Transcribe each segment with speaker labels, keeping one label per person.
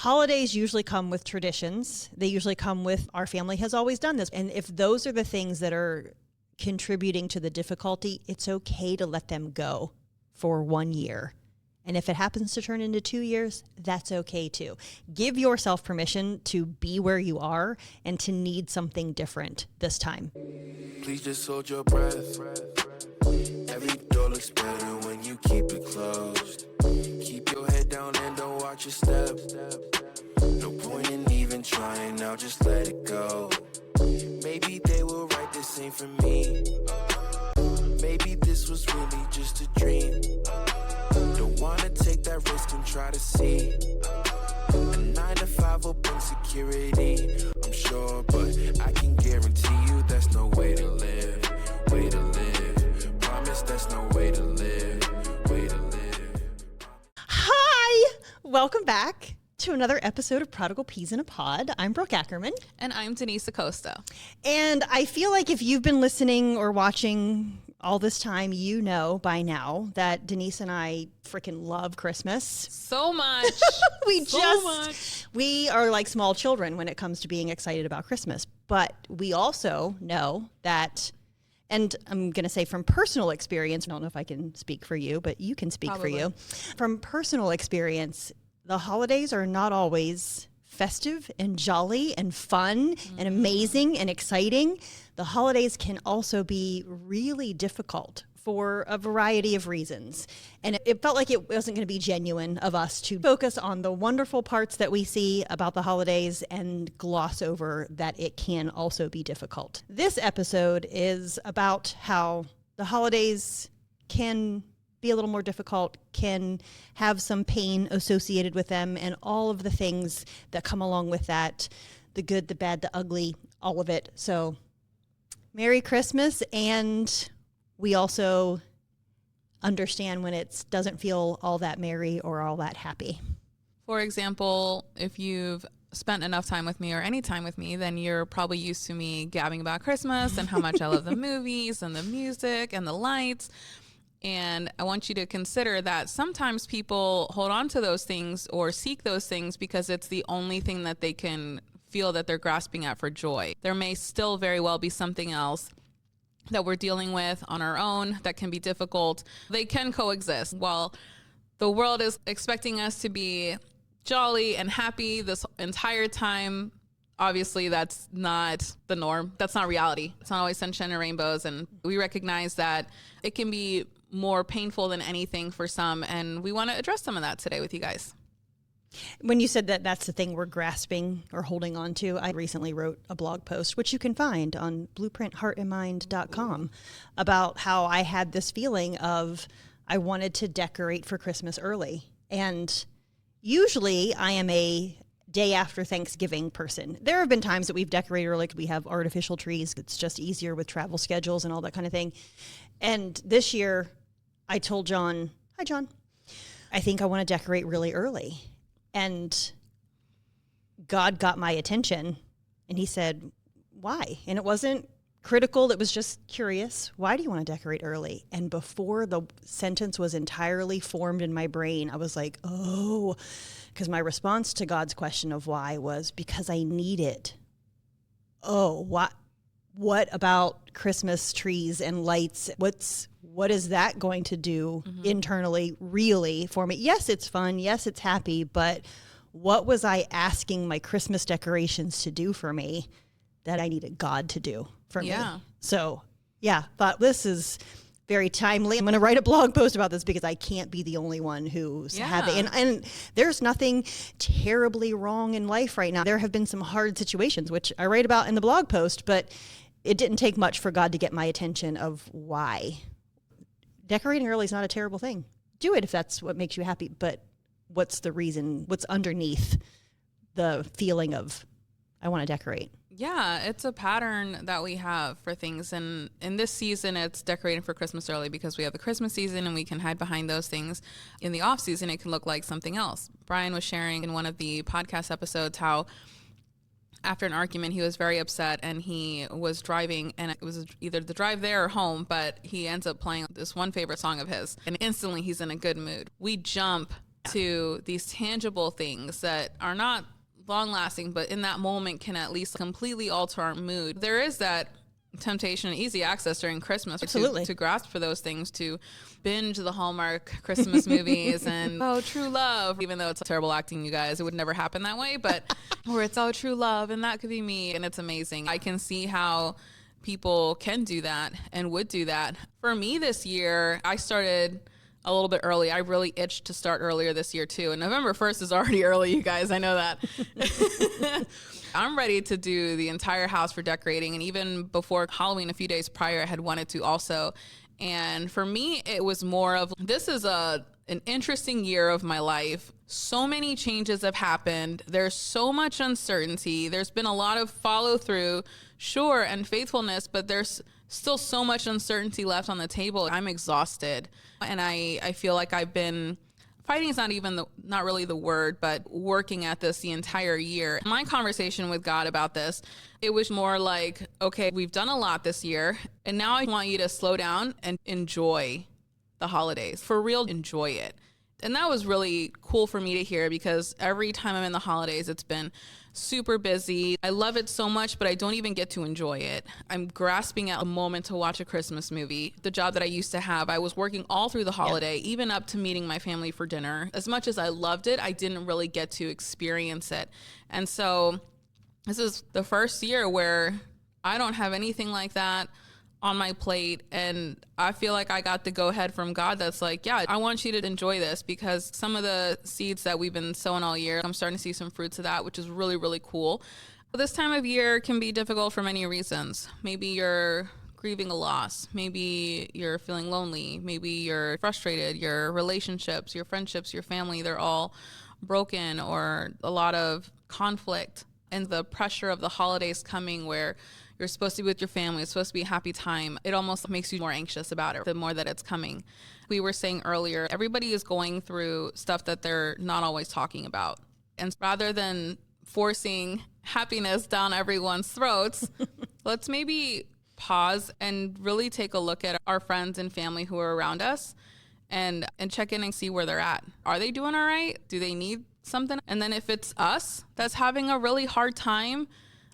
Speaker 1: holidays usually come with traditions. They usually come with, our family has always done this. And if those are the things that are contributing to the difficulty, it's okay to let them go for 1 year. And if it happens to turn into 2 years, that's okay too. Give yourself permission to be where you are and to need something different this time.
Speaker 2: Please just hold your breath. Every door looks better when you keep it closed. Keep your head down and don't watch your step. No point in even trying now, just let it go. Maybe they will write the same for me. Maybe this was really just a dream. Don't wanna take that risk and try to see a 9 to 5 will bring security, I'm sure, but I can guarantee you that's no way to live. Way to live. Promise that's no way to live. Way to live.
Speaker 1: Hi! Welcome back to another episode of Prodigal Peas in a Pod. I'm Brooke Ackerman.
Speaker 3: And I'm Denise Acosta.
Speaker 1: And I feel like if you've been listening or watching all this time, you know by now that Denise and I freaking love Christmas.
Speaker 3: So much.
Speaker 1: We are like small children when it comes to being excited about Christmas. But we also know that, and I'm going to say from personal experience, I don't know if I can speak for you, but you can speak
Speaker 3: Probably.
Speaker 1: for you. From personal experience, the holidays are not always festive and jolly and fun and amazing and exciting. The holidays can also be really difficult for a variety of reasons. And it felt like it wasn't going to be genuine of us to focus on the wonderful parts that we see about the holidays and gloss over that it can also be difficult. This episode is about how the holidays can be a little more difficult, can have some pain associated with them, and all of the things that come along with that, the good, the bad, the ugly, all of it. So Merry Christmas, and we also understand when it doesn't feel all that merry or all that happy.
Speaker 3: For example, if you've spent enough time with me or any time with me, then you're probably used to me gabbing about Christmas and how much I love the movies and the music and the lights. And I want you to consider that sometimes people hold on to those things or seek those things because it's the only thing that they can feel that they're grasping at for joy. There may still very well be something else that we're dealing with on our own that can be difficult. They can coexist. While the world is expecting us to be jolly and happy this entire time, obviously that's not the norm. That's not reality. It's not always sunshine and rainbows. And we recognize that it can be more painful than anything for some. And we want to address some of that today with you guys.
Speaker 1: When you said that that's the thing we're grasping or holding on to, I recently wrote a blog post, which you can find on blueprintheartandmind.com, about how I had this feeling of I wanted to decorate for Christmas early. And usually I am a day after Thanksgiving person. There have been times that we've decorated early because we have artificial trees. It's just easier with travel schedules and all that kind of thing. And this year I told John, hi, John, I think I want to decorate really early. And God got my attention and he said, why? And it wasn't critical. It was just curious. Why do you want to decorate early? And before the sentence was entirely formed in my brain, I was like, oh, because my response to God's question of why was because I need it. Oh, what about Christmas trees and lights? What is that going to do internally really for me? Yes, it's fun. Yes, it's happy. But what was I asking my Christmas decorations to do for me that I needed God to do for me? So, thought this is very timely. I'm going to write a blog post about this because I can't be the only one who's having, and there's nothing terribly wrong in life right now. There have been some hard situations, which I write about in the blog post, but it didn't take much for God to get my attention of why. Decorating early is not a terrible thing. Do it if that's what makes you happy, but what's the reason? What's underneath the feeling of, I want to decorate?
Speaker 3: Yeah, it's a pattern that we have for things. And in this season, it's decorating for Christmas early because we have the Christmas season and we can hide behind those things. In the off season, it can look like something else. Brian was sharing in one of the podcast episodes how after an argument, he was very upset and he was driving, and it was either the drive there or home, but he ends up playing this one favorite song of his, and instantly he's in a good mood. We jump to these tangible things that are not long lasting, but in that moment can at least completely alter our mood. There is that temptation and easy access during Christmas to grasp for those things, to binge the Hallmark Christmas movies and true love, even though it's terrible acting, you guys, it would never happen that way, but or it's true love and that could be me, and it's amazing. I can see how people can do that and would do that. For me this year, I started a little bit early. I really itched to start earlier this year too. And November 1st is already early, you guys. I know that. I'm ready to do the entire house for decorating. And even before Halloween, a few days prior, I had wanted to also. And for me, it was more of, this is an interesting year of my life. So many changes have happened. There's so much uncertainty. There's been a lot of follow through, sure, and faithfulness, but there's still so much uncertainty left on the table. I'm exhausted. And I feel like I've been fighting is not really the word, but working at this the entire year. My conversation with God about this, it was more like, okay, we've done a lot this year, and now I want you to slow down and enjoy the holidays. For real, enjoy it. And that was really cool for me to hear, because every time I'm in the holidays, it's been super busy. I love it so much, but I don't even get to enjoy it. I'm grasping at a moment to watch a Christmas movie. The job that I used to have, I was working all through the holiday, even up to meeting my family for dinner. As much as I loved it, I didn't really get to experience it. And so this is the first year where I don't have anything like that on my plate, and I feel like I got the go ahead from God that's like, yeah, I want you to enjoy this, because some of the seeds that we've been sowing all year, I'm starting to see some fruits of that, which is really, really cool. This time of year can be difficult for many reasons. Maybe you're grieving a loss. Maybe you're feeling lonely. Maybe you're frustrated. Your relationships, your friendships, your family, they're all broken, or a lot of conflict, and the pressure of the holidays coming where you're supposed to be with your family. It's supposed to be a happy time. It almost makes you more anxious about it the more that it's coming. We were saying earlier, everybody is going through stuff that they're not always talking about. And rather than forcing happiness down everyone's throats, let's maybe pause and really take a look at our friends and family who are around us and check in and see where they're at. Are they doing all right? Do they need something? And then if it's us that's having a really hard time,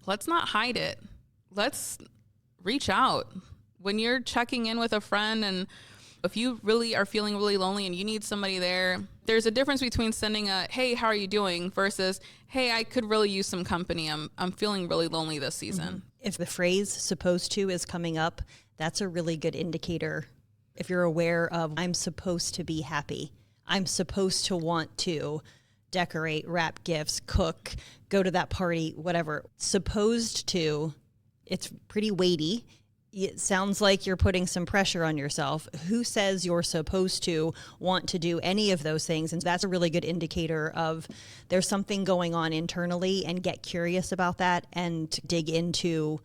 Speaker 3: let's not hide it. Let's reach out. When you're checking in with a friend, and if you really are feeling really lonely and you need somebody there, there's a difference between sending a, hey, how are you doing, versus, hey, I could really use some company. I'm feeling really lonely this season.
Speaker 1: Mm-hmm. If the phrase supposed to is coming up, that's a really good indicator. If you're aware of, I'm supposed to be happy, I'm supposed to want to decorate, wrap gifts, cook, go to that party, whatever. Supposed to, it's pretty weighty. It sounds like you're putting some pressure on yourself. Who says you're supposed to want to do any of those things? And that's a really good indicator of there's something going on internally, and get curious about that and dig into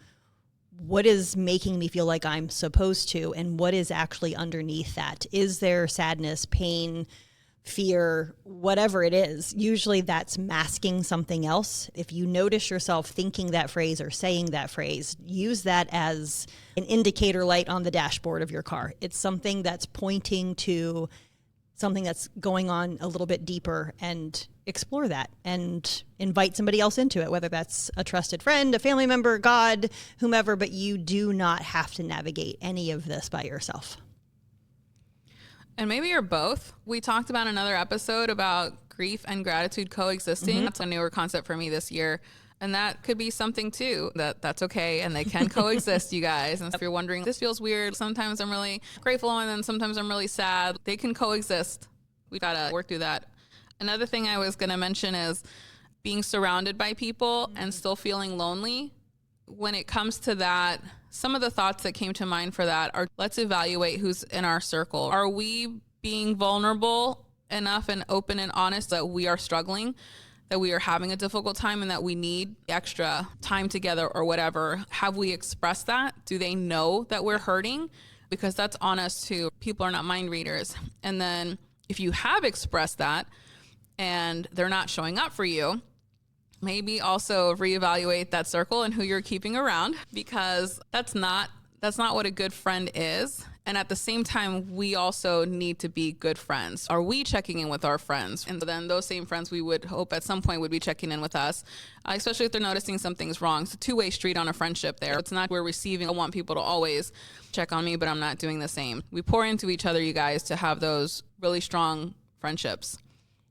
Speaker 1: what is making me feel like I'm supposed to, and what is actually underneath that. Is there sadness, pain, fear, whatever it is? Usually that's masking something else. If you notice yourself thinking that phrase or saying that phrase, use that as an indicator light on the dashboard of your car. It's something that's pointing to something that's going on a little bit deeper, and explore that and invite somebody else into it, whether that's a trusted friend, a family member, God, whomever, but you do not have to navigate any of this by yourself.
Speaker 3: And maybe you're both. We talked about another episode about grief and gratitude coexisting. Mm-hmm. That's a newer concept for me this year. And that could be something too, that's okay. And they can coexist, you guys. And if you're wondering, this feels weird, sometimes I'm really grateful and then sometimes I'm really sad, they can coexist. We got to work through that. Another thing I was going to mention is being surrounded by people and still feeling lonely. When it comes to that, some of the thoughts that came to mind for that are, let's evaluate who's in our circle. Are we being vulnerable enough and open and honest that we are struggling, that we are having a difficult time, and that we need extra time together or whatever? Have we expressed that? Do they know that we're hurting? Because that's on us too. People are not mind readers. And then if you have expressed that and they're not showing up for you, maybe also reevaluate that circle and who you're keeping around, because that's not that's not what a good friend is. And at the same time, we also need to be good friends. Are we checking in with our friends? And then those same friends we would hope at some point would be checking in with us, especially if they're noticing something's wrong. It's a two-way street on a friendship there. It's not we're receiving. I want people to always check on me, but I'm not doing the same. We pour into each other, you guys, to have those really strong friendships.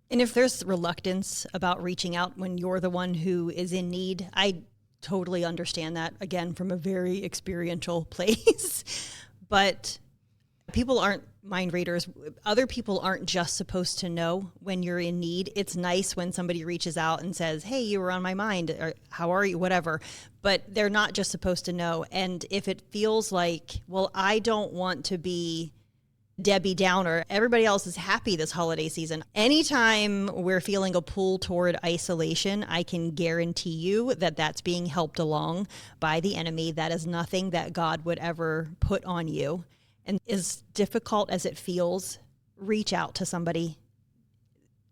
Speaker 1: And if there's reluctance about reaching out when you're the one who is in need, I totally understand that, again, from a very experiential place. But people aren't mind readers. Other people aren't just supposed to know when you're in need. It's nice when somebody reaches out and says, hey, you were on my mind, or how are you, whatever. But they're not just supposed to know. And if it feels like, well, I don't want to be Debbie Downer, everybody else is happy this holiday season. Anytime we're feeling a pull toward isolation, I can guarantee you that that's being helped along by the enemy. That is nothing that God would ever put on you. And as difficult as it feels, reach out to somebody.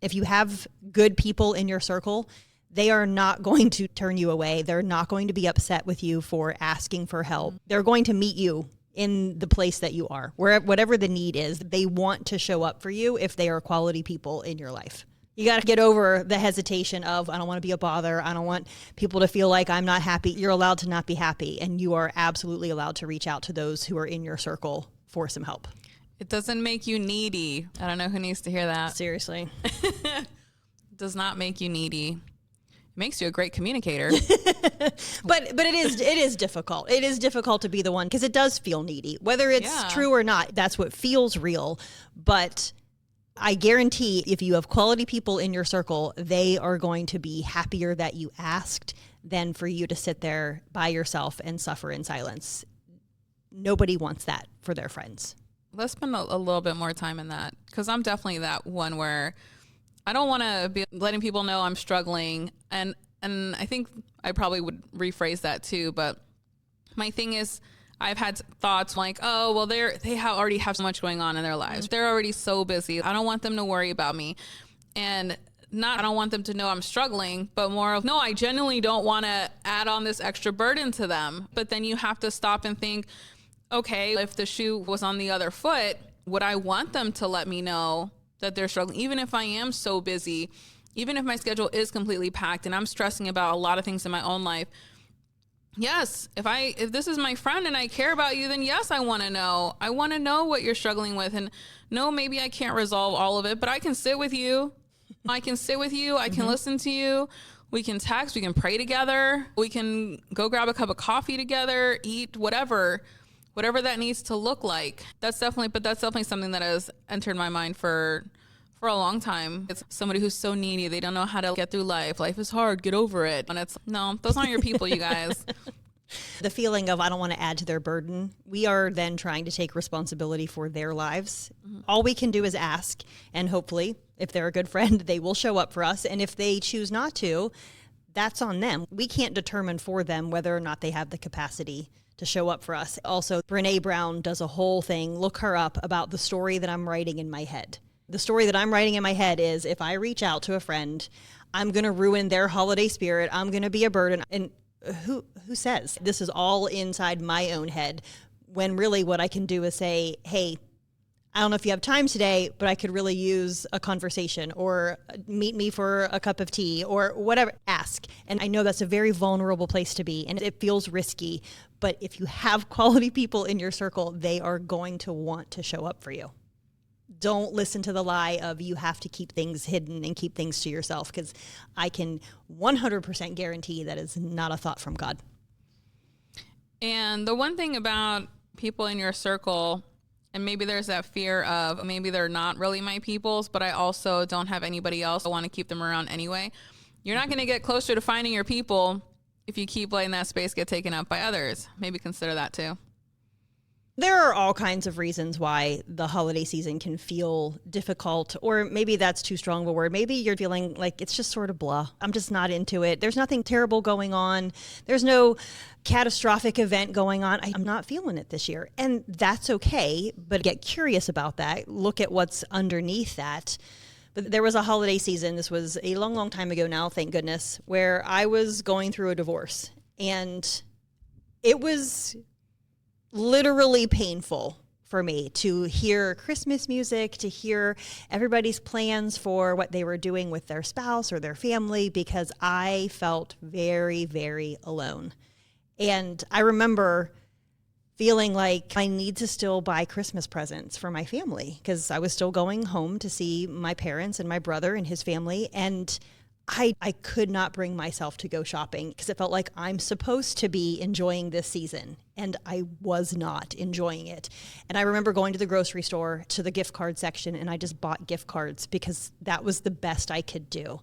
Speaker 1: If you have good people in your circle, they are not going to turn you away. They're not going to be upset with you for asking for help. They're going to meet you in the place that you are, whatever the need is. They want to show up for you if they are quality people in your life. You got to get over the hesitation of, I don't want to be a bother. I don't want people to feel like I'm not happy. You're allowed to not be happy, and you are absolutely allowed to reach out to those who are in your circle for some help.
Speaker 3: It doesn't make you needy. I don't know who needs to hear that.
Speaker 1: Seriously.
Speaker 3: It does not make you needy. Makes you a great communicator.
Speaker 1: but it is difficult. It is difficult to be the one because it does feel needy. Whether it's true or not, that's what feels real. But I guarantee if you have quality people in your circle, they are going to be happier that you asked than for you to sit there by yourself and suffer in silence. Nobody wants that for their friends.
Speaker 3: Let's spend a little bit more time in that, because I'm definitely that one where I don't want to be letting people know I'm struggling. And I think I probably would rephrase that too. But my thing is, I've had thoughts like, oh, well, already have so much going on in their lives. They're already so busy. I don't want them to worry about me. And I don't want them to know I'm struggling, but more of, no, I genuinely don't want to add on this extra burden to them. But then you have to stop and think, okay, if the shoe was on the other foot, would I want them to let me know that they're struggling, even if I am so busy, even if my schedule is completely packed and I'm stressing about a lot of things in my own life? Yes, if this is my friend and I care about you, then yes, I want to know. I want to know what you're struggling with. And no, maybe I can't resolve all of it, but I can sit with you. I can listen to you. We can text, we can pray together. We can go grab a cup of coffee together, eat, whatever that needs to look like. That's definitely something that has entered my mind for a long time. It's somebody who's so needy. They don't know how to get through life. Life is hard. Get over it. And it's, no, those aren't your people, you guys.
Speaker 1: The feeling of, I don't want to add to their burden. We are then trying to take responsibility for their lives. Mm-hmm. All we can do is ask. And hopefully, if they're a good friend, they will show up for us. And if they choose not to, that's on them. We can't determine for them whether or not they have the capacity to show up for us. Also, Brene Brown does a whole thing, look her up, about the story that I'm writing in my head. The story that I'm writing in my head is, if I reach out to a friend, I'm going to ruin their holiday spirit. I'm going to be a burden. And who says? This is all inside my own head, when really what I can do is say, hey, I don't know if you have time today, but I could really use a conversation, or meet me for a cup of tea, or whatever. Ask. And I know that's a very vulnerable place to be, and it feels risky. But if you have quality people in your circle, they are going to want to show up for you. Don't listen to the lie of you have to keep things hidden and keep things to yourself, because I can 100% guarantee that is not a thought from God.
Speaker 3: And the one thing about people in your circle, and maybe there's that fear of, maybe they're not really my peoples, but I also don't have anybody else. I want to keep them around anyway. You're not going to get closer to finding your people if you keep letting that space get taken up by others. Maybe consider that too.
Speaker 1: There are all kinds of reasons why the holiday season can feel difficult, or maybe that's too strong of a word. Maybe you're feeling like it's just sort of blah. I'm just not into it. There's nothing terrible going on. There's no catastrophic event going on. I'm not feeling it this year. And that's okay, but get curious about that. Look at what's underneath that. But there was a holiday season, this was a long, long time ago now, thank goodness, where I was going through a divorce. And it was literally painful for me to hear Christmas music, to hear everybody's plans for what they were doing with their spouse or their family, because I felt very, very alone. And I remember feeling like I need to still buy Christmas presents for my family because I was still going home to see my parents and my brother and his family. And I could not bring myself to go shopping because it felt like I'm supposed to be enjoying this season, and I was not enjoying it. And I remember going to the grocery store to the gift card section, and I just bought gift cards because that was the best I could do.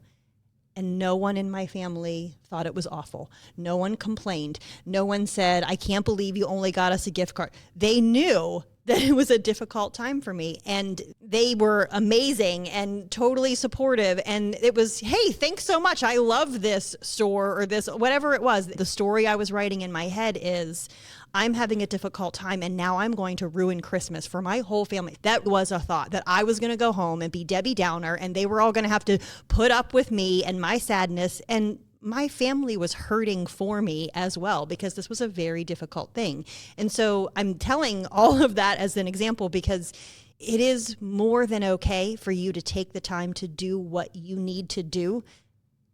Speaker 1: And no one in my family thought it was awful. No one complained. No one said, I can't believe you only got us a gift card. They knew that it was a difficult time for me. And they were amazing and totally supportive. And it was, hey, thanks so much. I love this store or this, whatever it was. The story I was writing in my head is, I'm having a difficult time and now I'm going to ruin Christmas for my whole family. That was a thought, that I was going to go home and be Debbie Downer and they were all going to have to put up with me and my sadness. And my family was hurting for me as well because this was a very difficult thing. And so I'm telling all of that as an example because it is more than okay for you to take the time to do what you need to do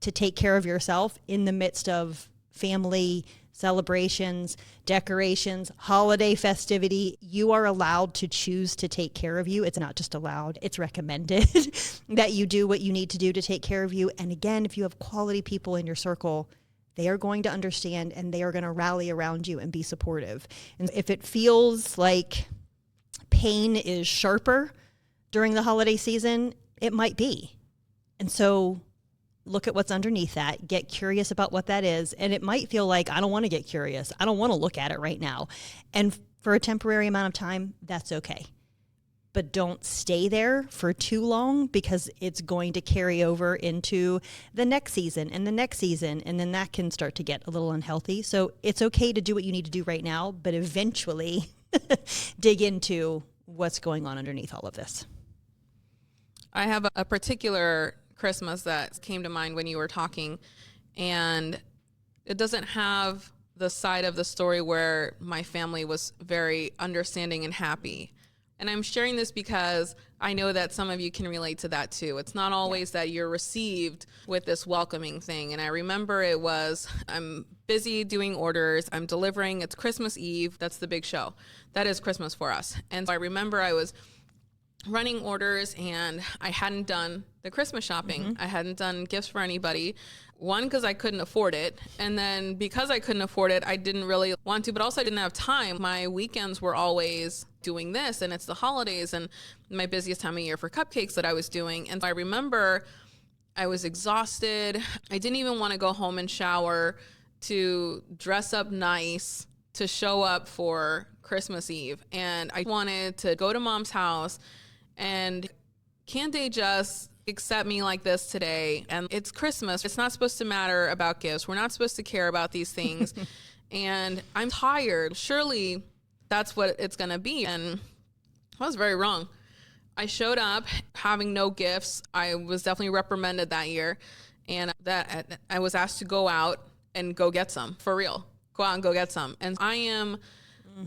Speaker 1: to take care of yourself in the midst of family celebrations, decorations, holiday festivity. You are allowed to choose to take care of you. It's not just allowed, it's recommended that you do what you need to do to take care of you. And again, if you have quality people in your circle, they are going to understand and they are going to rally around you and be supportive. And if it feels like pain is sharper during the holiday season, it might be. And so look at what's underneath that, get curious about what that is. And it might feel like, I don't want to get curious. I don't want to look at it right now. And for a temporary amount of time, that's okay. But don't stay there for too long because it's going to carry over into the next season and the next season. And then that can start to get a little unhealthy. So it's okay to do what you need to do right now, but eventually dig into what's going on underneath all of this.
Speaker 3: I have a particular Christmas that came to mind when you were talking, and it doesn't have the side of the story where my family was very understanding and happy. And I'm sharing this because I know that some of you can relate to that too. It's not always that you're received with this welcoming thing. And I remember it was, I'm busy doing orders, I'm delivering, it's Christmas Eve, that's the big show. That is Christmas for us. And so I remember I was running orders and I hadn't done the Christmas shopping. Mm-hmm. I hadn't done gifts for anybody. One, because I couldn't afford it. And then because I couldn't afford it, I didn't really want to, but also I didn't have time. My weekends were always doing this, and it's the holidays and my busiest time of year for cupcakes that I was doing. And I remember I was exhausted. I didn't even want to go home and shower to dress up nice to show up for Christmas Eve. And I wanted to go to Mom's house and can't they just accept me like this today? And it's Christmas. It's not supposed to matter about gifts. We're not supposed to care about these things. And I'm tired. Surely that's what it's going to be. And I was very wrong. I showed up having no gifts. I was definitely reprimanded that year. And that I was asked to go out and go get some, for real. Go out and go get some. And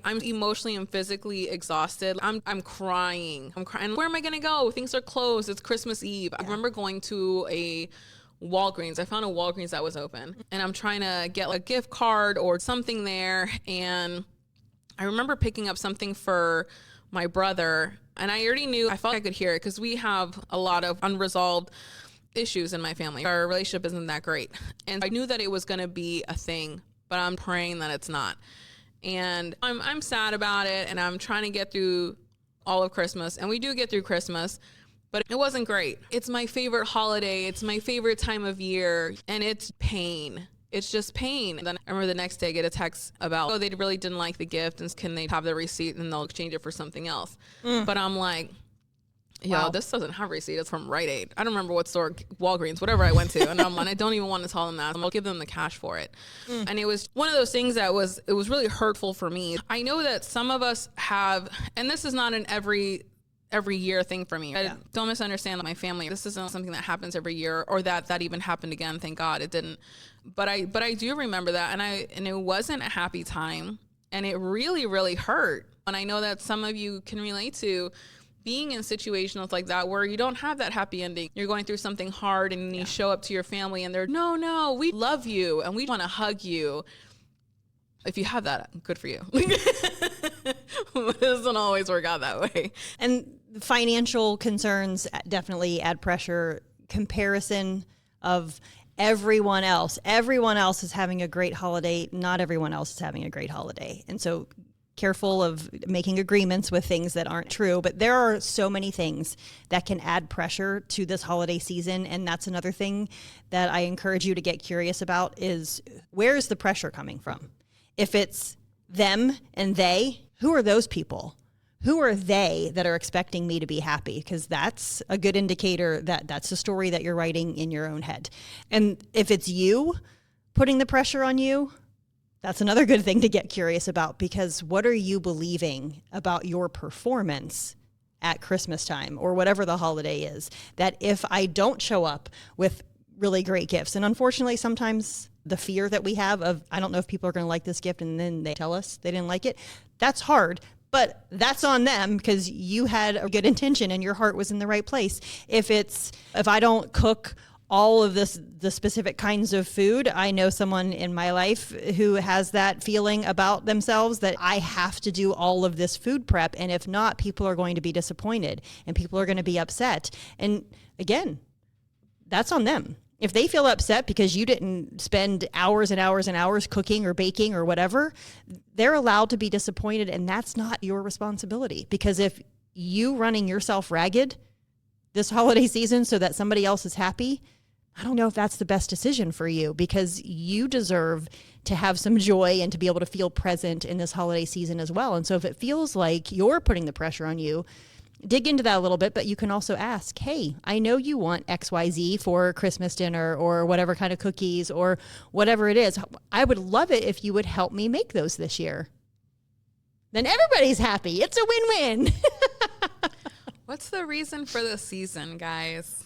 Speaker 3: I'm emotionally and physically exhausted. I'm crying. I'm crying. Where am I going to go? Things are closed. It's Christmas Eve. Yeah. I remember going to a Walgreens. I found a Walgreens that was open. And I'm trying to get a gift card or something there. And I remember picking up something for my brother. And I already knew, I felt I could hear it because we have a lot of unresolved issues in my family. Our relationship isn't that great. And I knew that it was going to be a thing, but I'm praying that it's not. And I'm sad about it, and I'm trying to get through all of Christmas. And we do get through Christmas, but it wasn't great. It's my favorite holiday. It's my favorite time of year, and it's pain. It's just pain. And then I remember the next day I get a text about, they really didn't like the gift, and can they have the receipt, and they'll exchange it for something else. But I'm like, yo, this doesn't have a receipt. It's from Rite Aid. I don't remember what store, Walgreens, whatever I went to. And I'm like, I don't even want to tell them that. I'll give them the cash for it. And it was one of those things that was really hurtful for me. I know that some of us have, and this is not an every year thing for me. Yeah. Don't misunderstand my family. This isn't something that happens every year, or that even happened again. Thank God it didn't. But I do remember that. And it wasn't a happy time. And it really, really hurt. And I know that some of you can relate to being in situations like that where you don't have that happy ending. You're going through something hard and you show up to your family and they're, no, we love you and we want to hug you. If you have that, good for you. It doesn't always work out that way.
Speaker 1: And financial concerns definitely add pressure. Comparison of everyone else. Everyone else is having a great holiday. Not everyone else is having a great holiday. And so careful of making agreements with things that aren't true. But there are so many things that can add pressure to this holiday season. And that's another thing that I encourage you to get curious about is where is the pressure coming from? If it's them and they, who are those people? Who are they that are expecting me to be happy? Because that's a good indicator that that's a story that you're writing in your own head. And if it's you putting the pressure on you, that's another good thing to get curious about, because what are you believing about your performance at Christmas time or whatever the holiday is? That if I don't show up with really great gifts, and unfortunately sometimes the fear that we have of, I don't know if people are going to like this gift, and then they tell us they didn't like it, that's hard. But that's on them because you had a good intention and your heart was in the right place. If I don't cook all of the specific kinds of food, I know someone in my life who has that feeling about themselves that I have to do all of this food prep. And if not, people are going to be disappointed and people are going to be upset. And again, that's on them. If they feel upset because you didn't spend hours and hours and hours cooking or baking or whatever, they're allowed to be disappointed, and that's not your responsibility. Because if you running yourself ragged this holiday season so that somebody else is happy, I don't know if that's the best decision for you, because you deserve to have some joy and to be able to feel present in this holiday season as well. And so if it feels like you're putting the pressure on you, dig into that a little bit, but you can also ask, hey, I know you want XYZ for Christmas dinner or whatever kind of cookies or whatever it is. I would love it if you would help me make those this year. Then everybody's happy. It's a win-win.
Speaker 3: What's the reason for the season, guys?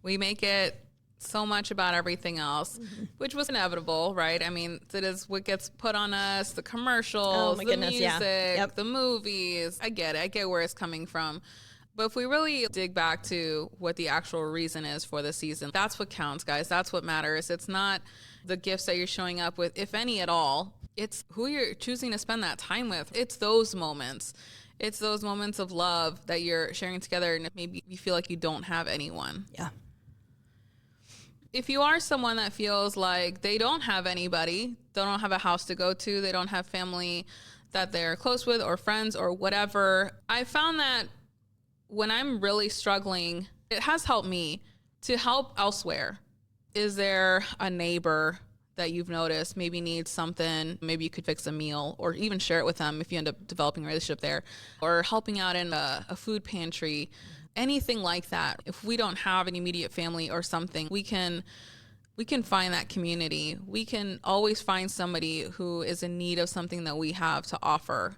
Speaker 3: We make it so much about everything else, which was inevitable, right? I mean, it is what gets put on us, the commercials, the music, the movies. I get it. I get where it's coming from. But if we really dig back to what the actual reason is for the season, that's what counts, guys. That's what matters. It's not the gifts that you're showing up with, if any at all. It's who you're choosing to spend that time with. It's those moments. It's those moments of love that you're sharing together, and maybe you feel like you don't have anyone.
Speaker 1: Yeah.
Speaker 3: If you are someone that feels like they don't have anybody, they don't have a house to go to, they don't have family that they're close with or friends or whatever, I found that when I'm really struggling, it has helped me to help elsewhere. Is there a neighbor that you've noticed maybe needs something? Maybe you could fix a meal or even share it with them if you end up developing a relationship there, or helping out in a food pantry. Anything like that. If we don't have an immediate family or something, we can find that community. We can always find somebody who is in need of something that we have to offer.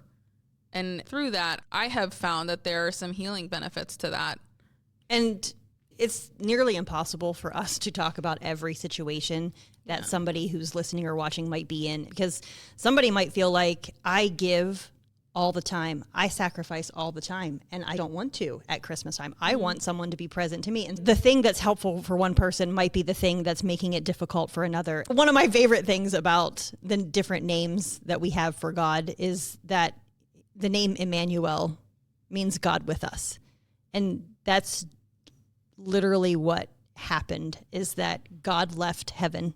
Speaker 3: And through that, I have found that there are some healing benefits to that.
Speaker 1: And it's nearly impossible for us to talk about every situation that somebody who's listening or watching might be in, because somebody might feel like I give all the time. I sacrifice all the time, and I don't want to at Christmas time. I want someone to be present to me. And the thing that's helpful for one person might be the thing that's making it difficult for another. One of my favorite things about the different names that we have for God is that the name Emmanuel means God with us. And that's literally what happened, is that God left heaven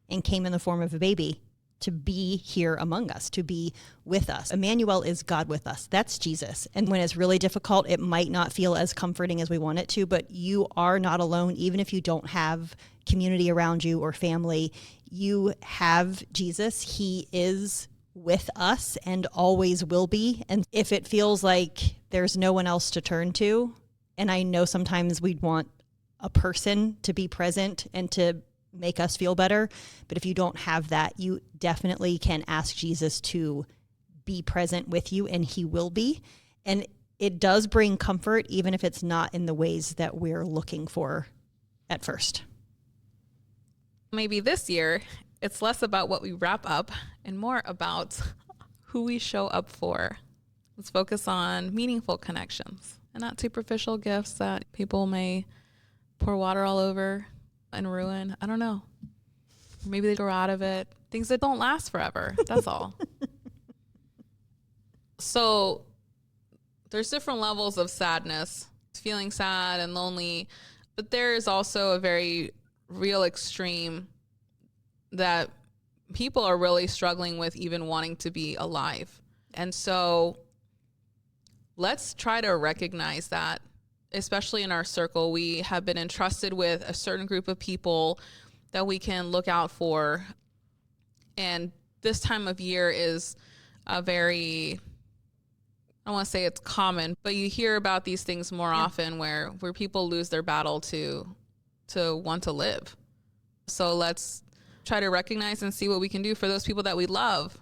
Speaker 1: and came in the form of a baby to be here among us, to be with us. Emmanuel is God with us. That's Jesus. And when it's really difficult, it might not feel as comforting as we want it to, but you are not alone. Even if you don't have community around you or family, you have Jesus. He is with us and always will be. And if it feels like there's no one else to turn to, and I know sometimes we'd want a person to be present and to make us feel better, but if you don't have that, you definitely can ask Jesus to be present with you, and he will be. And it does bring comfort, even if it's not in the ways that we're looking for at first.
Speaker 3: Maybe this year, it's less about what we wrap up and more about who we show up for. Let's focus on meaningful connections and not superficial gifts that people may pour water all over and ruin. I don't know. Maybe they grow out of it. Things that don't last forever. That's all. So there's different levels of sadness, feeling sad and lonely, but there is also a very real extreme that people are really struggling with, even wanting to be alive. And so let's try to recognize that, especially in our circle. We have been entrusted with a certain group of people that we can look out for. And this time of year is a very, I don't want to say it's common, but you hear about these things more often where people lose their battle to want to live. So let's try to recognize and see what we can do for those people that we love.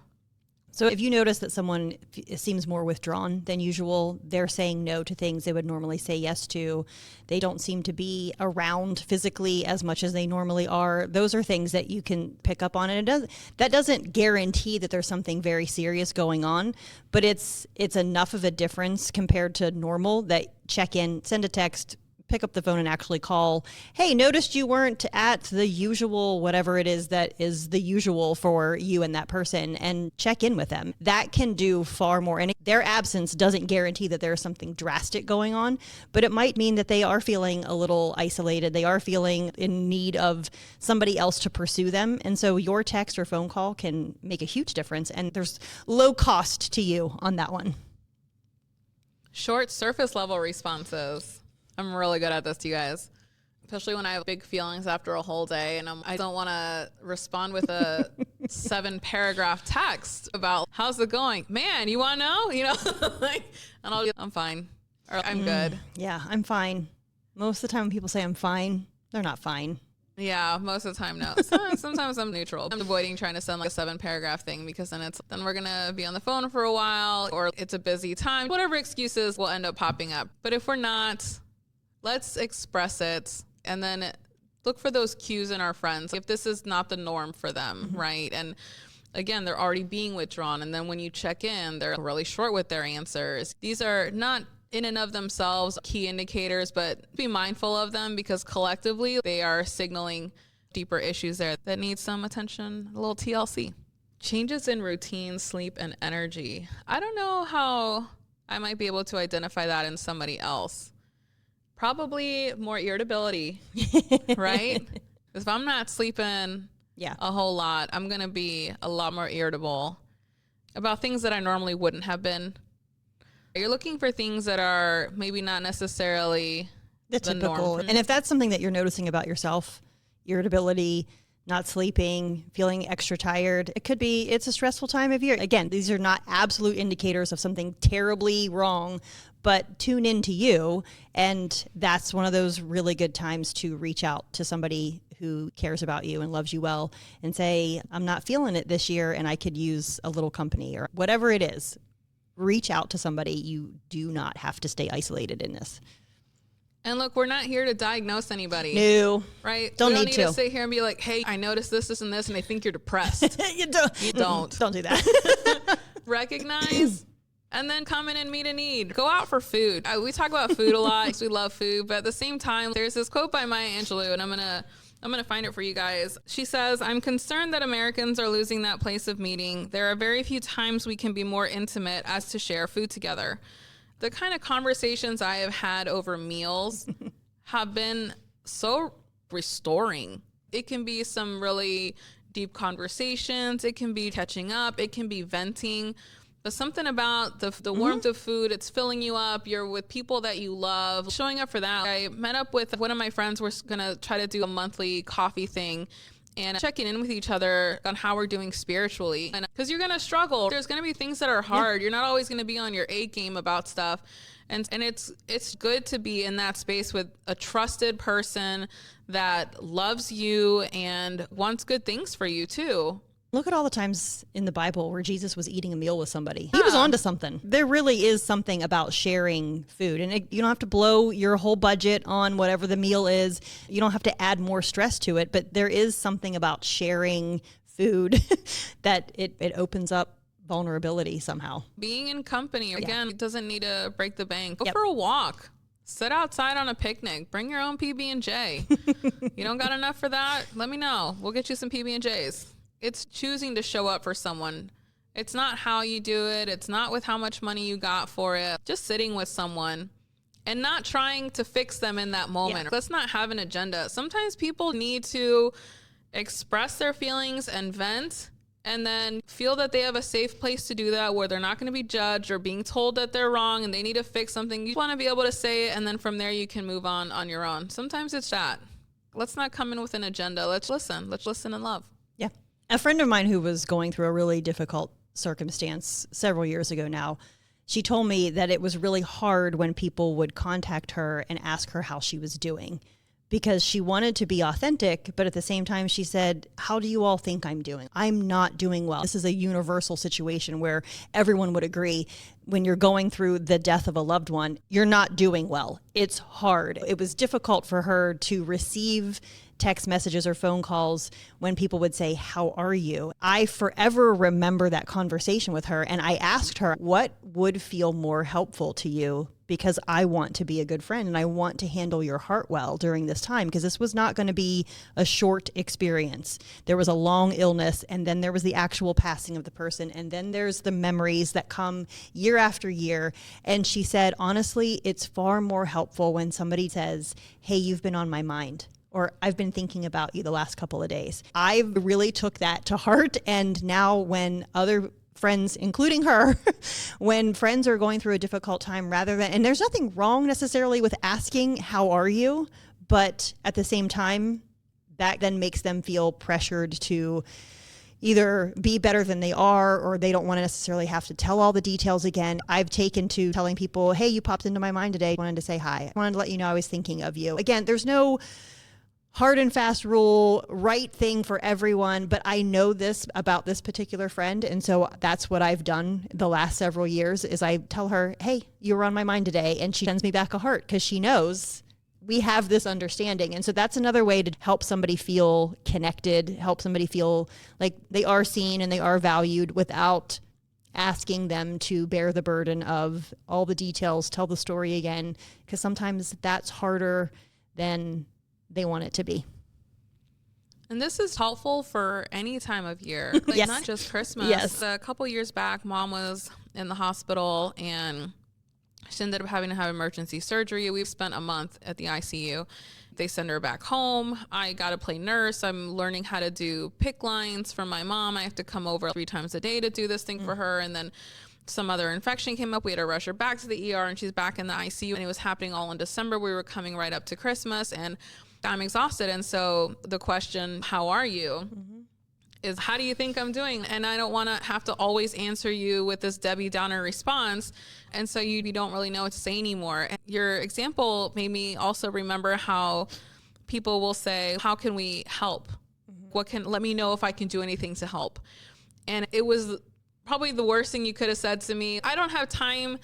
Speaker 1: So if you notice that someone seems more withdrawn than usual, they're saying no to things they would normally say yes to, they don't seem to be around physically as much as they normally are, those are things that you can pick up on. And that doesn't guarantee that there's something very serious going on, but it's enough of a difference compared to normal that check in, send a text, pick up the phone and actually call. Hey, noticed you weren't at the usual, whatever it is that is the usual for you and that person, and check in with them. That can do far more. And their absence doesn't guarantee that there's something drastic going on, but it might mean that they are feeling a little isolated. They are feeling in need of somebody else to pursue them. And so your text or phone call can make a huge difference. And there's low cost to you on that one.
Speaker 3: Short surface level responses. I'm really good at this, you guys, especially when I have big feelings after a whole day and I don't want to respond with a 7-paragraph text about how's it going? Man, you want to know? You know, and I'm fine or I'm good.
Speaker 1: Yeah, I'm fine. Most of the time when people say I'm fine, they're not fine.
Speaker 3: Yeah, most of the time, no. Sometimes I'm neutral. I'm avoiding trying to send like a 7-paragraph thing because then we're going to be on the phone for a while or it's a busy time. Whatever excuses will end up popping up. But if we're not, let's express it and then look for those cues in our friends. If this is not the norm for them, right? And again, they're already being withdrawn. And then when you check in, they're really short with their answers. These are not in and of themselves key indicators, but be mindful of them because collectively they are signaling deeper issues there that need some attention, a little TLC. Changes in routine, sleep, and energy. I don't know how I might be able to identify that in somebody else. Probably more irritability, right? If I'm not sleeping a whole lot, I'm going to be a lot more irritable about things that I normally wouldn't have been. You're looking for things that are maybe not necessarily the
Speaker 1: typical
Speaker 3: norm.
Speaker 1: And if that's something that you're noticing about yourself, irritability, not sleeping, feeling extra tired, it could be it's a stressful time of year. Again, these are not absolute indicators of something terribly wrong, but tune into you. And that's one of those really good times to reach out to somebody who cares about you and loves you well and say, I'm not feeling it this year and I could use a little company or whatever it is. Reach out to somebody. You do not have to stay isolated in this.
Speaker 3: And look, we're not here to diagnose anybody.
Speaker 1: No.
Speaker 3: Right?
Speaker 1: Don't
Speaker 3: we don't
Speaker 1: need
Speaker 3: need
Speaker 1: to
Speaker 3: to sit here and be like, hey, I noticed this, this, and this, and they think you're depressed.
Speaker 1: You don't.
Speaker 3: You don't.
Speaker 1: Don't do that.
Speaker 3: Recognize and then come in and meet a need. Go out for food. We talk about food a lot because we love food, but at the same time, there's this quote by Maya Angelou, and I'm gonna find it for you guys. She says, I'm concerned that Americans are losing that place of meeting. There are very few times we can be more intimate as to share food together. The kind of conversations I have had over meals have been so restoring. It can be some really deep conversations. It can be catching up. It can be venting. But something about the warmth of food, it's filling you up. You're with people that you love. Showing up for that. I met up with one of my friends. We're going to try to do a monthly coffee thing and checking in with each other on how we're doing spiritually. And because you're going to struggle. There's going to be things that are hard. You're not always going to be on your A game about stuff. And it's good to be in that space with a trusted person that loves you and wants good things for you too.
Speaker 1: Look at all the times in the Bible where Jesus was eating a meal with somebody. He was onto something. There really is something about sharing food. And you don't have to blow your whole budget on whatever the meal is. You don't have to add more stress to it. But there is something about sharing food that it opens up vulnerability somehow.
Speaker 3: Being in company, again, it doesn't need to break the bank. Go
Speaker 1: Yep.
Speaker 3: for a walk. Sit outside on a picnic. Bring your own PB&J. You don't got enough for that? Let me know. We'll get you some PB&Js. It's choosing to show up for someone. It's not how you do it. It's not with how much money you got for it. Just sitting with someone and not trying to fix them in that moment. Yeah. Let's not have an agenda. Sometimes people need to express their feelings and vent, and then feel that they have a safe place to do that where they're not going to be judged or being told that they're wrong and they need to fix something. You want to be able to say it, and then from there you can move on your own. Sometimes it's that. Let's not come in with an agenda. Let's listen. Let's listen and love.
Speaker 1: Yeah. A friend of mine who was going through a really difficult circumstance several years ago now, she told me that it was really hard when people would contact her and ask her how she was doing, because she wanted to be authentic, but at the same time she said, how do you all think I'm doing? I'm not doing well. This is a universal situation where everyone would agree when you're going through the death of a loved one, you're not doing well. It's hard. It was difficult for her to receive text messages or phone calls when people would say, how are you? I forever remember that conversation with her. And I asked her, what would feel more helpful to you? Because I want to be a good friend and I want to handle your heart well during this time, because this was not going to be a short experience. There was a long illness, and then there was the actual passing of the person, and then there's the memories that come year after year. And she said, honestly, it's far more helpful when somebody says, hey, you've been on my mind, or I've been thinking about you the last couple of days. I really took that to heart. And now when other friends, including her, when friends are going through a difficult time, rather than, and there's nothing wrong necessarily with asking, how are you? But at the same time, that then makes them feel pressured to either be better than they are, or they don't want to necessarily have to tell all the details again. I've taken to telling people, hey, you popped into my mind today. I wanted to say hi. I wanted to let you know I was thinking of you. Again, there's no hard and fast rule, right thing for everyone, but I know this about this particular friend, and so that's what I've done the last several years is I tell her, hey, you were on my mind today, and she sends me back a heart because she knows we have this understanding. And so that's another way to help somebody feel connected, help somebody feel like they are seen and they are valued without asking them to bear the burden of all the details, tell the story again, because sometimes that's harder than they want it to be.
Speaker 3: And this is helpful for any time of year, like
Speaker 1: yes.
Speaker 3: not just Christmas.
Speaker 1: Yes.
Speaker 3: A couple years back, Mom was in the hospital and she ended up having to have emergency surgery. We've spent a month at the ICU. They send her back home. I got to play nurse. I'm learning how to do pick lines for my mom. I have to come over 3 times a day to do this thing for her. And then some other infection came up. We had to rush her back to the ER, and she's back in the ICU. And it was happening all in December. We were coming right up to Christmas, and I'm exhausted. And so the question, how are you? Is how do you think I'm doing? And I don't want to have to always answer you with this Debbie Downer response. And so you don't really know what to say anymore. And your example made me also remember how people will say, how can we help? Let me know if I can do anything to help. And it was probably the worst thing you could have said to me. I don't have time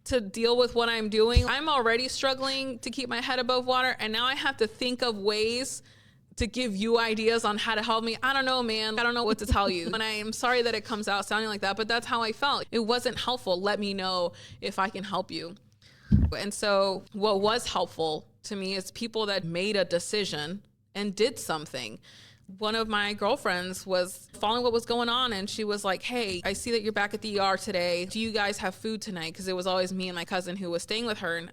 Speaker 3: to deal with what I'm doing. I'm already struggling to keep my head above water, and now I have to think of ways to give you ideas on how to help me. I don't know, man. I don't know what to tell you. And I am sorry that it comes out sounding like that, but that's how I felt. It wasn't helpful. Let me know if I can help you. And so what was helpful to me is people that made a decision and did something. One of my girlfriends was following what was going on, and she was like, hey, I see that you're back at the ER today. Do you guys have food tonight? Because it was always me and my cousin who was staying with her, and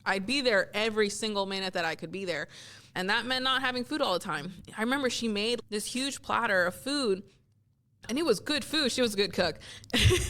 Speaker 3: I'd be there every single minute that I could be there. And that meant not having food all the time. I remember she made this huge platter of food, and it was good food. She was a good cook.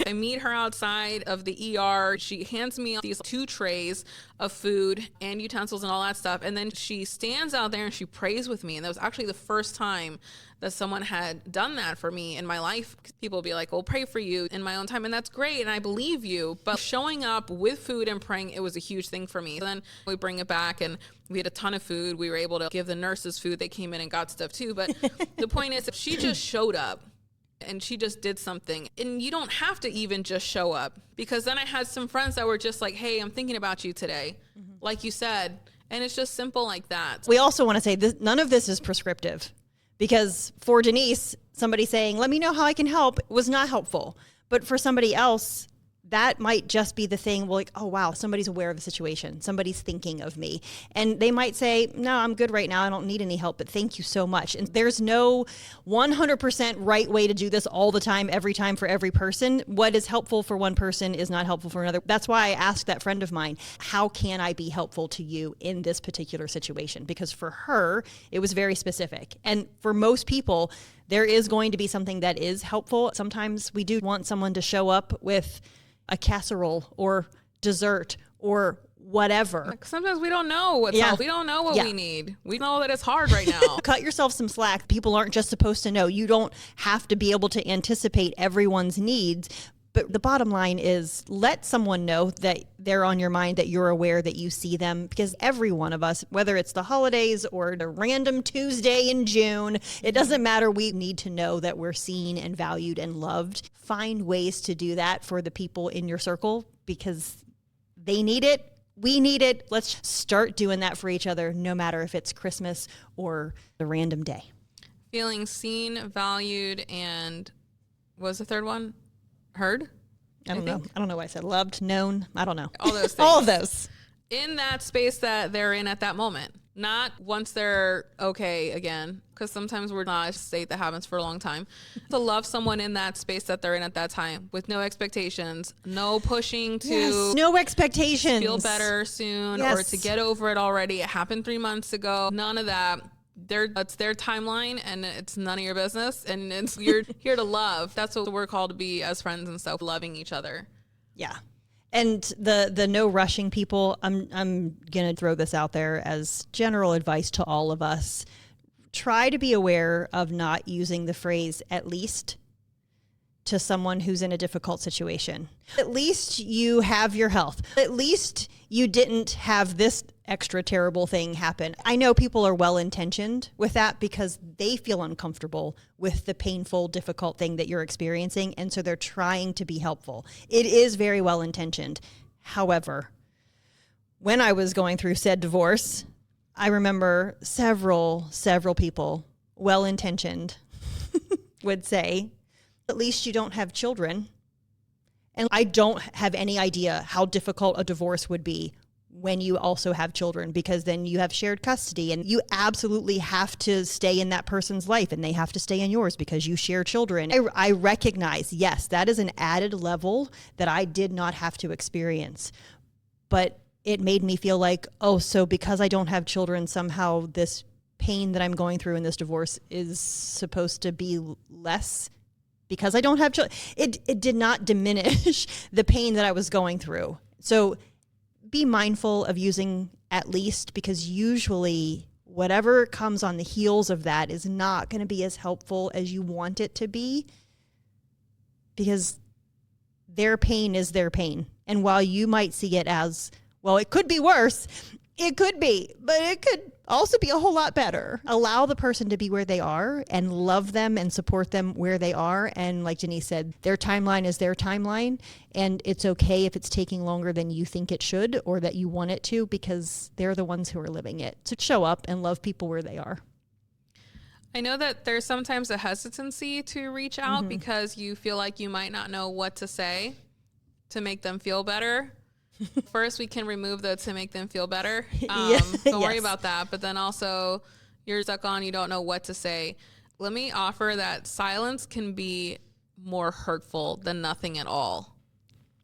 Speaker 3: I meet her outside of the ER. She hands me these 2 trays of food and utensils and all that stuff. And then she stands out there and she prays with me. And that was actually the first time that someone had done that for me in my life. People will be like, well, pray for you in my own time. And that's great. And I believe you. But showing up with food and praying, it was a huge thing for me. So then we bring it back, and we had a ton of food. We were able to give the nurses food. They came in and got stuff too. But the point is, she just showed up. And she just did something. And you don't have to even just show up, because then I had some friends that were just like, hey, I'm thinking about you today, like you said. And it's just simple like that.
Speaker 1: We also want to say this, none of this is prescriptive, because for Denise, somebody saying, let me know how I can help was not helpful. But for somebody else, that might just be the thing, like, oh, wow, somebody's aware of the situation. Somebody's thinking of me. And they might say, no, I'm good right now. I don't need any help, but thank you so much. And there's no 100% right way to do this all the time, every time for every person. What is helpful for one person is not helpful for another. That's why I asked that friend of mine, how can I be helpful to you in this particular situation? Because for her, it was very specific. And for most people, there is going to be something that is helpful. Sometimes we do want someone to show up with a casserole or dessert or whatever.
Speaker 3: Sometimes we don't know what's help. We don't know what we need. We know that it's hard right now.
Speaker 1: Cut yourself some slack. People aren't just supposed to know. You don't have to be able to anticipate everyone's needs. But the bottom line is, let someone know that they're on your mind, that you're aware, that you see them, because every one of us, whether it's the holidays or a random Tuesday in June, it doesn't matter. We need to know that we're seen and valued and loved. Find ways to do that for the people in your circle because they need it. We need it. Let's start doing that for each other, no matter if it's Christmas or a random day.
Speaker 3: Feeling seen, valued, and what was the third one? Heard?
Speaker 1: I don't know. I don't know why I said loved, known. I don't know.
Speaker 3: All those things.
Speaker 1: All of those.
Speaker 3: In that space that they're in at that moment. Not once they're okay again, because sometimes we're not in a state that happens for a long time. To love someone in that space that they're in at that time with no expectations, no pushing to
Speaker 1: no expectations,
Speaker 3: feel better soon or to get over it already. It happened 3 months ago. None of that. It's their timeline and it's none of your business. And you're here to love. That's what we're called to be as friends and stuff, loving each other.
Speaker 1: Yeah. And the no rushing people, I'm going to throw this out there as general advice to all of us. Try to be aware of not using the phrase at least to someone who's in a difficult situation. At least you have your health. At least you didn't have this extra terrible thing happen. I know people are well-intentioned with that because they feel uncomfortable with the painful, difficult thing that you're experiencing, and so they're trying to be helpful. It is very well-intentioned. However, when I was going through said divorce, I remember several people, well-intentioned, would say, at least you don't have children. And I don't have any idea how difficult a divorce would be when you also have children, because then you have shared custody and you absolutely have to stay in that person's life and they have to stay in yours because you share children. I recognize, yes, that is an added level that I did not have to experience. But it made me feel like, oh, so because I don't have children, somehow this pain that I'm going through in this divorce is supposed to be less because I don't have children. It did not diminish the pain that I was going through. So be mindful of using at least, because usually whatever comes on the heels of that is not going to be as helpful as you want it to be, because their pain is their pain. And while you might see it as, well, it could be worse, it could be, but it could also be a whole lot better. Allow the person to be where they are and love them and support them where they are. And like Denise said, their timeline is their timeline. And it's okay if it's taking longer than you think it should or that you want it to, because they're the ones who are living it. So show up and love people where they are.
Speaker 3: I know that there's sometimes a hesitancy to reach out because you feel like you might not know what to say to make them feel better. First, we can remove the to make them feel better. Don't worry about that. But then also you're stuck on, you don't know what to say. Let me offer that silence can be more hurtful than nothing at all.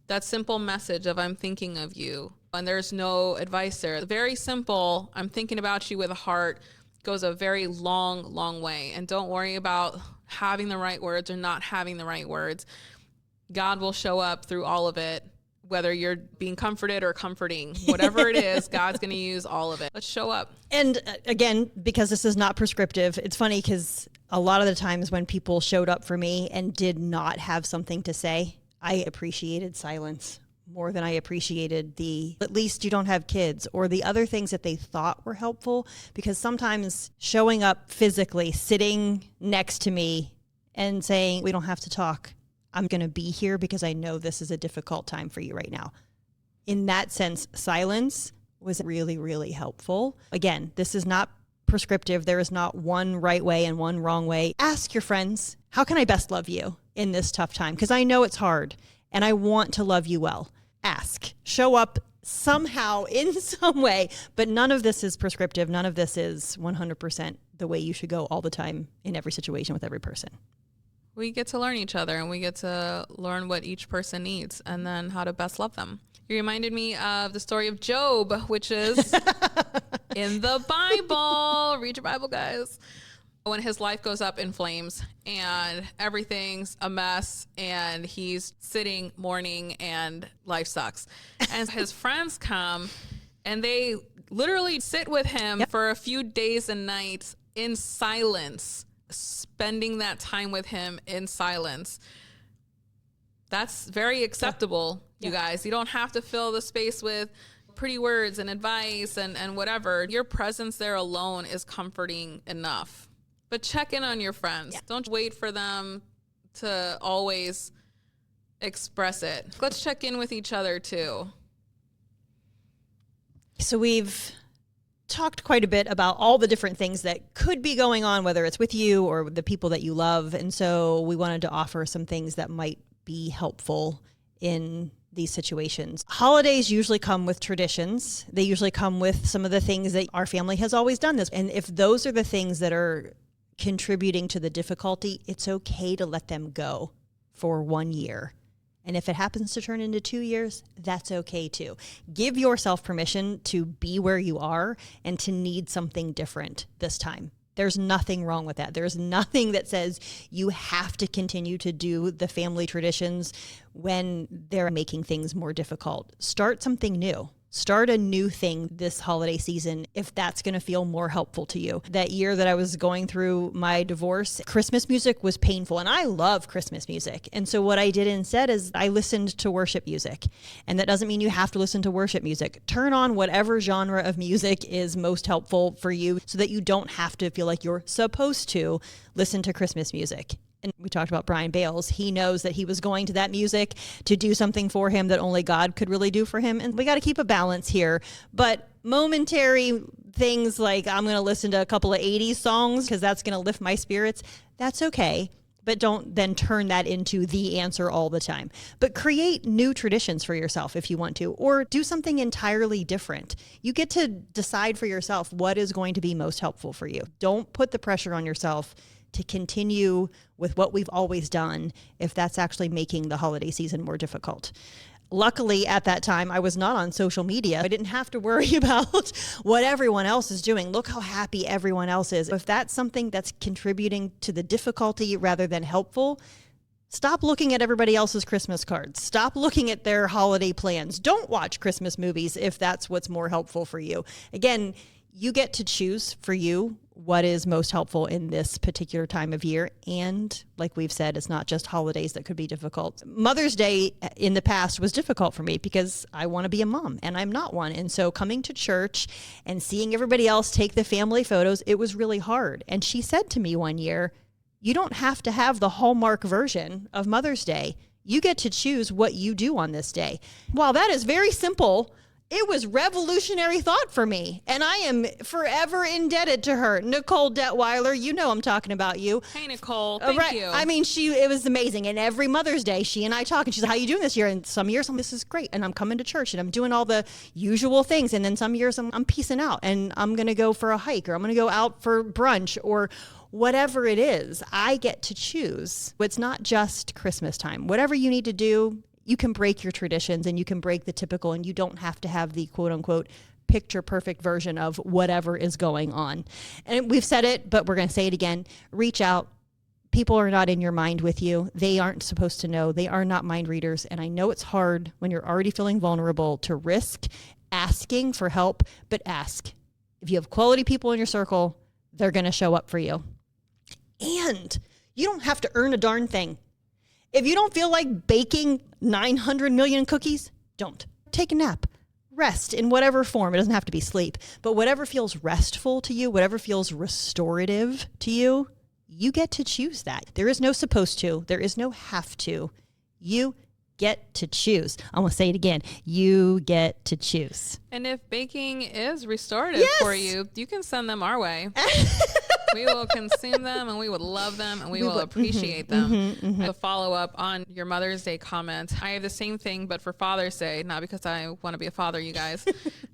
Speaker 3: That simple message of I'm thinking of you, and there's no advice there. Very simple, I'm thinking about you with a heart, goes a very long, long way. And don't worry about having the right words or not having the right words. God will show up through all of it. Whether you're being comforted or comforting, whatever it is, God's going to use all of it. Let's show up.
Speaker 1: And again, because this is not prescriptive, it's funny because a lot of the times when people showed up for me and did not have something to say, I appreciated silence more than I appreciated the, at least you don't have kids, or the other things that they thought were helpful. Because sometimes showing up physically, sitting next to me and saying, we don't have to talk, I'm going to be here because I know this is a difficult time for you right now. In that sense, silence was really, really helpful. Again, this is not prescriptive. There is not one right way and one wrong way. Ask your friends, how can I best love you? in this tough time, because I know it's hard and I want to love you well. Ask, show up somehow in some way, but none of this is prescriptive. None of this is 100% the way you should go all the time in every situation with every person.
Speaker 3: We get to learn each other, and we get to learn what each person needs and then how to best love them. You reminded me of the story of Job, which is in the Bible. Read your Bible, guys. When his life goes up in flames and everything's a mess and he's sitting mourning and life sucks. And his friends come and they literally sit with him for a few days and nights in silence, spending that time with him in silence. That's very acceptable, you guys. You don't have to fill the space with pretty words and advice and whatever. Your presence there alone is comforting enough. But check in on your friends. Don't wait for them to always express it. Let's check in with each other too.
Speaker 1: So we've talked quite a bit about all the different things that could be going on, whether it's with you or with the people that you love. And so we wanted to offer some things that might be helpful in these situations. Holidays usually come with traditions. They usually come with some of the things that our family has always done this. And if those are the things that are contributing to the difficulty, it's okay to let them go for 1 year. And if it happens to turn into 2 years, that's okay too. Give yourself permission to be where you are and to need something different this time. There's nothing wrong with that. There's nothing that says you have to continue to do the family traditions when they're making things more difficult. Start something new. Start a new thing this holiday season if that's going to feel more helpful to you. That year that I was going through my divorce, Christmas music was painful, and I love Christmas music. And so what I did instead is I listened to worship music. And that doesn't mean you have to listen to worship music. Turn on whatever genre of music is most helpful for you so that you don't have to feel like you're supposed to listen to Christmas music. And we talked about Brian Bales. He knows that he was going to that music to do something for him that only God could really do for him. And we got to keep a balance here. But momentary things like I'm going to listen to a couple of 80s songs because that's going to lift my spirits, that's okay. But don't then turn that into the answer all the time. But create new traditions for yourself if you want to, or do something entirely different. You get to decide for yourself what is going to be most helpful for you. Don't put the pressure on yourself to continue with what we've always done if that's actually making the holiday season more difficult. Luckily, at that time, I was not on social media. I didn't have to worry about what everyone else is doing. Look how happy everyone else is. If that's something that's contributing to the difficulty rather than helpful, stop looking at everybody else's Christmas cards. Stop looking at their holiday plans. Don't watch Christmas movies if that's what's more helpful for you. Again, you get to choose for you what is most helpful in this particular time of year. And like we've said, it's not just holidays that could be difficult. Mother's Day in the past was difficult for me because I want to be a mom and I'm not one. And so coming to church and seeing everybody else take the family photos, it was really hard. And she said to me one year, you don't have to have the Hallmark version of Mother's Day. You get to choose what you do on this day. While that is very simple, it was revolutionary thought for me, and I am forever indebted to her. Nicole Detweiler, you know I'm talking about you.
Speaker 3: Hey, Nicole, thank you.
Speaker 1: I mean, it was amazing, and every Mother's Day, she and I talk, and she's like, how you doing this year? And some years, this is great, and I'm coming to church, and I'm doing all the usual things, and then some years, I'm peacing out, and I'm going to go for a hike, or I'm going to go out for brunch, or whatever it is. I get to choose. It's not just Christmas time. Whatever you need to do, you can break your traditions and you can break the typical, and you don't have to have the quote unquote picture perfect version of whatever is going on. And we've said it, but we're going to say it again. Reach out. People are not in your mind with you. They aren't supposed to know. They are not mind readers. And I know it's hard when you're already feeling vulnerable to risk asking for help, but ask. If you have quality people in your circle, they're going to show up for you. And you don't have to earn a darn thing. If you don't feel like baking 900 million cookies, don't. Take a nap. Rest in whatever form. It doesn't have to be sleep. But whatever feels restful to you, whatever feels restorative to you, you get to choose that. There is no supposed to. There is no have to. You get to choose. I'm going to say it again. You get to choose.
Speaker 3: And if baking is restorative for you, you can send them our way. We will consume them and we would love them and we will appreciate them. The follow-up on your Mother's Day comment, I have the same thing, but for Father's Day, not because I want to be a father, you guys.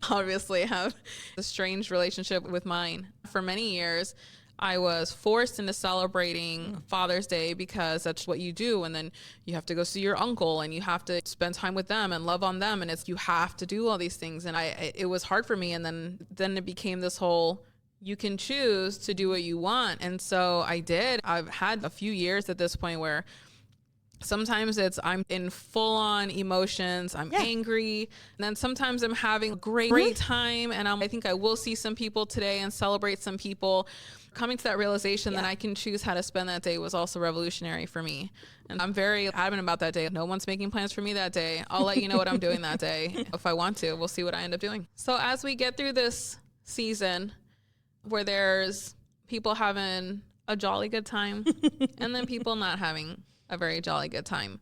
Speaker 3: Obviously have a strange relationship with mine. For many years, I was forced into celebrating Father's Day because that's what you do. And then you have to go see your uncle and you have to spend time with them and love on them. And you have to do all these things. And it was hard for me. And then it became this whole, you can choose to do what you want. And so I did. I've had a few years at this point where sometimes I'm in full on emotions. I'm angry. And then sometimes I'm having a great time. And I think I will see some people today and celebrate some people. Coming to that realization that I can choose how to spend that day was also revolutionary for me. And I'm very adamant about that day. No one's making plans for me that day. I'll let you know what I'm doing that day. If I want to, we'll see what I end up doing. So as we get through this season where there's people having a jolly good time and then people not having a very jolly good time,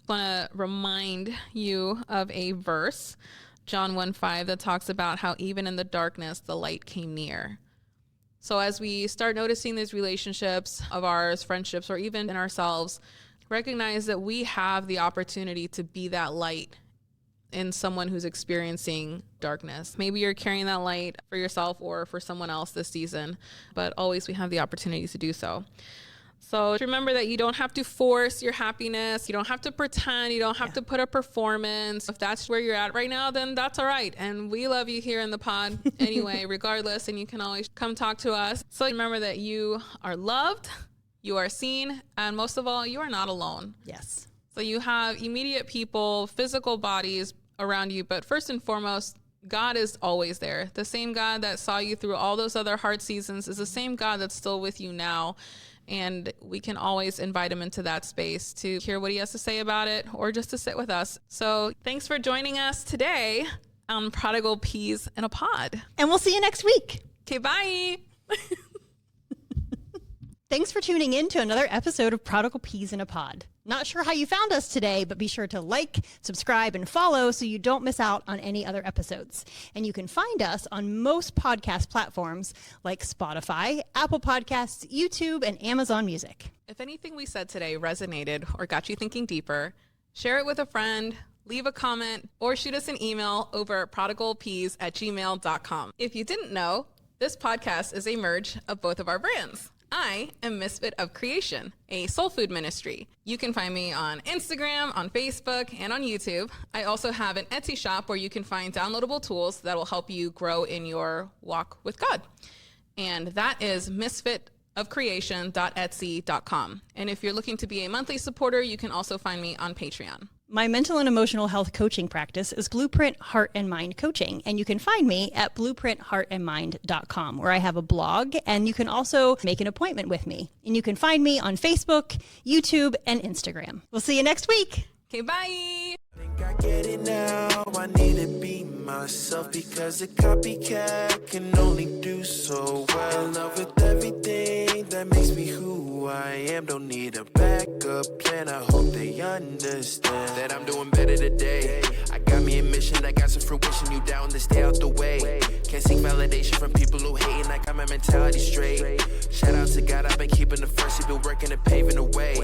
Speaker 3: I want to remind you of a verse, John 1:5, that talks about how even in the darkness, the light came near. So as we start noticing these relationships of ours, friendships, or even in ourselves, recognize that we have the opportunity to be that light in someone who's experiencing darkness. Maybe you're carrying that light for yourself or for someone else this season, but always we have the opportunity to do so. So remember that you don't have to force your happiness. You don't have to pretend. You don't have to put a performance. If that's where you're at right now, then that's all right. And we love you here in the pod anyway, regardless. And you can always come talk to us. So remember that you are loved, you are seen, and most of all, you are not alone.
Speaker 1: Yes.
Speaker 3: So you have immediate people, physical bodies around you. But first and foremost, God is always there. The same God that saw you through all those other hard seasons is the same God that's still with you now. And we can always invite him into that space to hear what he has to say about it or just to sit with us. So thanks for joining us today on Prodigal Peas in a Pod.
Speaker 1: And we'll see you next week.
Speaker 3: Okay, bye.
Speaker 1: Thanks for tuning in to another episode of Prodigal Peas in a Pod. Not sure how you found us today, but be sure to like, subscribe, and follow so you don't miss out on any other episodes. And you can find us on most podcast platforms like Spotify, Apple Podcasts, YouTube, and Amazon Music.
Speaker 3: If anything we said today resonated or got you thinking deeper, share it with a friend, leave a comment, or shoot us an email over at prodigalpeas@gmail.com. If you didn't know, this podcast is a merge of both of our brands. I am Misfit of Creation, a soul food ministry. You can find me on Instagram, on Facebook, and on YouTube. I also have an Etsy shop where you can find downloadable tools that will help you grow in your walk with God. And that is misfitofcreation.etsy.com. And if you're looking to be a monthly supporter, you can also find me on Patreon.
Speaker 1: My mental and emotional health coaching practice is Blueprint Heart and Mind Coaching, and you can find me at blueprintheartandmind.com, where I have a blog, and you can also make an appointment with me. And you can find me on Facebook, YouTube, and Instagram. We'll see you next week.
Speaker 3: Okay, bye.
Speaker 2: Think I get it now. I need to be myself because a copycat can only do so well. In love with everything that makes me who I am. Don't need a backup plan. I hope they understand that I'm doing better today. I got me a mission, I got some fruition. You down to stay out the way. Can't seek validation from people who hating. I got my mentality straight. Shout out to God, I've been keeping the first. He been working and paving the way.